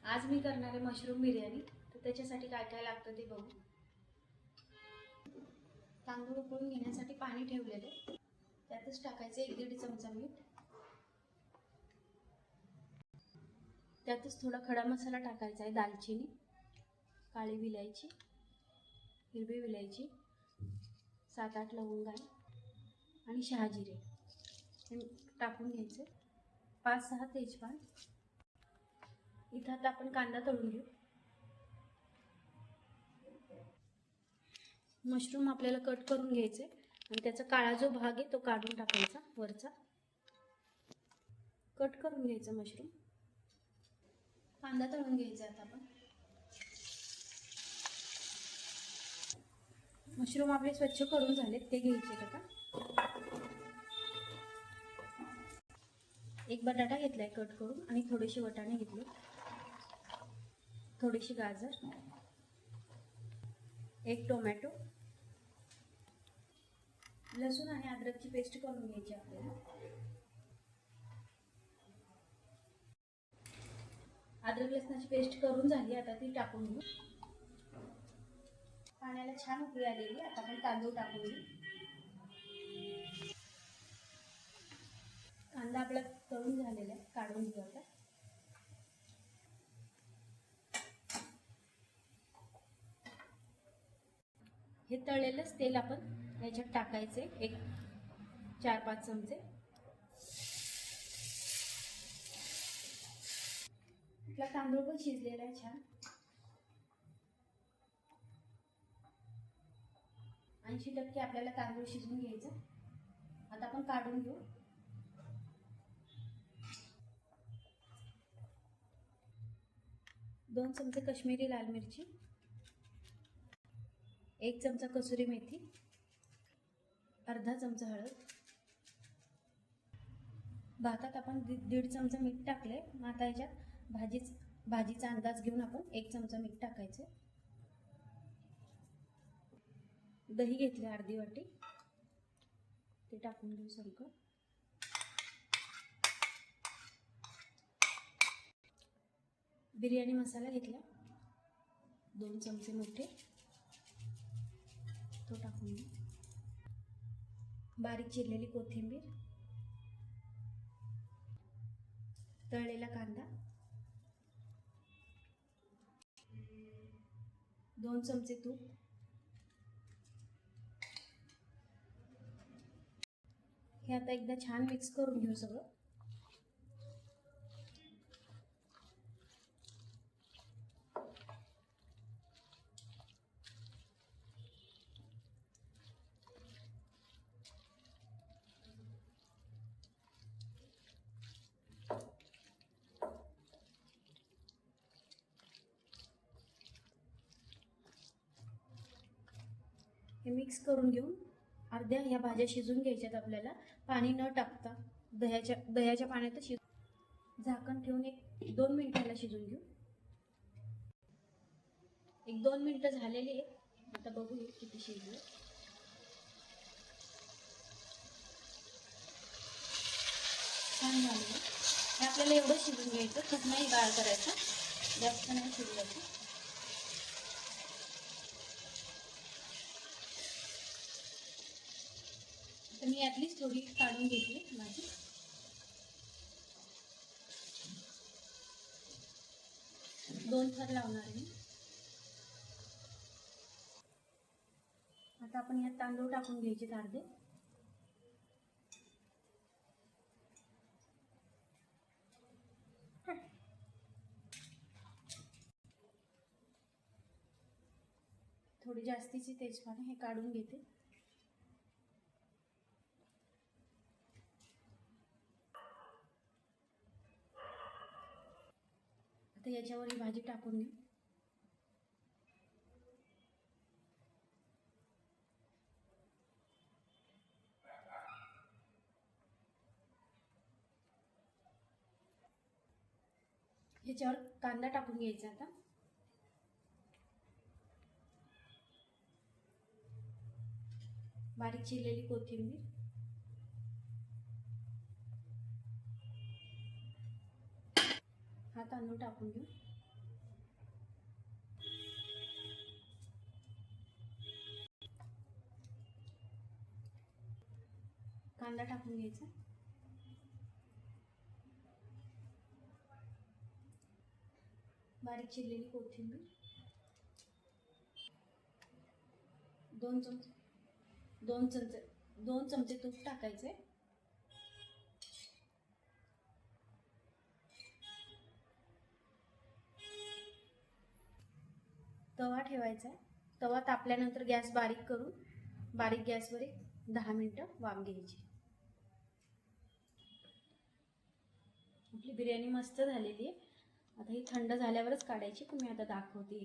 आज मी करणार आहे मशरूम बिर्याणी। तर त्याच्यासाठी काय काय लागतं ते बघू। तांदूळ उकळून घेण्यासाठी पाणी ठेवलेले, त्यातच टाकायचे 1-1.5 चमचा मीठ, त्यातच थोडा खडा मसाला टाकायचा आहे, दालचिनी, काळी विलायची, हिरवी विलायची, 7-8 लवंग आहे आणि शहाजिरे हे टाकून घ्यायचे, 5-6 तेजपान। इथं आता आपण कांदा तळून घेऊ। मशरूम आपल्याला कट करून घ्यायचे आणि त्याचा काळा जो भाग आहे तो काढून टाकायचा वरचा। कट करून घ्यायचा मशरूम। कांदा तळून घ्यायचा। आता आपण मशरूम आपले स्वच्छ करून झाले ते घ्यायचे। आता एक बटाटा घेतलाय कट करून आणि थोडेसे वाटाणे घेतले, थोडीशी गाजर, एक टोमॅटो, लसूण आणि अद्रकची पेस्ट करून घ्यायची आपल्याला। अद्रक लसणाची पेस्ट करून झाली, आता ती टाकून घेऊ। पाण्याला छान उकळी आलेली, आता आपण तांदूळ टाकून घेऊ। कांदा आपला तळून झालेला आहे, काढून घेऊ आता। हे तळलेलंच तेल आपण याच्यात टाकायचे, एक 4-5 चमचे। आपला तांदूळ पण शिजलेला आहे छान, 80% आपल्याला तांदूळ शिजवून घ्यायचा। आता आपण काढून घेऊ। 2 चमचे काश्मीरी लाल मिरची, 1 चमचा कसुरी मेथी, अर्धा चमचा हळद। भातात आपण 1.5 चमचा मीठ टाकले, मग आता याच्यात भाजीचा अंदाज घेऊन आपण 1 चमचा मीठ टाकायचे। दही घेतले अर्धी वाटी, ते टाकून घेऊ सगळं। बिर्याणी मसाला घेतला 2 चमचे मोठे, तो टाकून घेऊ। बारीक चिरलेली कोथिंबीर, तळलेला कांदा, 2 चमचे तूप, हे आता एकदा छान मिक्स करून घेऊ सगळं। हे मिक्स करून घेऊन अर्ध्या ह्या भाज्या शिजून घ्यायच्यात आपल्याला, पाणी न टाकता दह्याच्या पाण्यातच झाकण ठेवून 1-2 मिनिटाला शिजून घेऊ। 1-2 मिनिटं झालेली आहेत, आता बघू किती शिजले। छान झाले। हे आपल्याला एवढं शिजून घ्यायचं, खूप नाही गाळ करायचा, जास्त नाही शिजवायचं। तर मी यातलीच थोडी काढून घेतली भाजी। दोन थर लावणार आहे। आता आपण यात तांदूळ टाकून घ्यायचे अर्धे, थोडी जास्तीची तेजपान हे काढून घेते। आता याच्यावर ही भाजी टाकून घेऊ। याच्यावर कांदा टाकून घ्यायचा आता, बारीक चिरलेली कोथिंबीर, हा तांदूळ टाकून घेऊ। कांदा टाकून घ्यायचा, बारीक चिरलेली कोथिंबीर, 2 चमचे तूप टाकायचे, तवा ठेवायचा, तवा तापल्यानंतर गॅस बारीक करून बारीक गॅसवर 10 मिनिटं वाफ घ्यायची. आपली बिर्याणी मस्त झालेली आहे. आता ही थंड झाल्यावरच काढायची, पण मी आता दाखवते.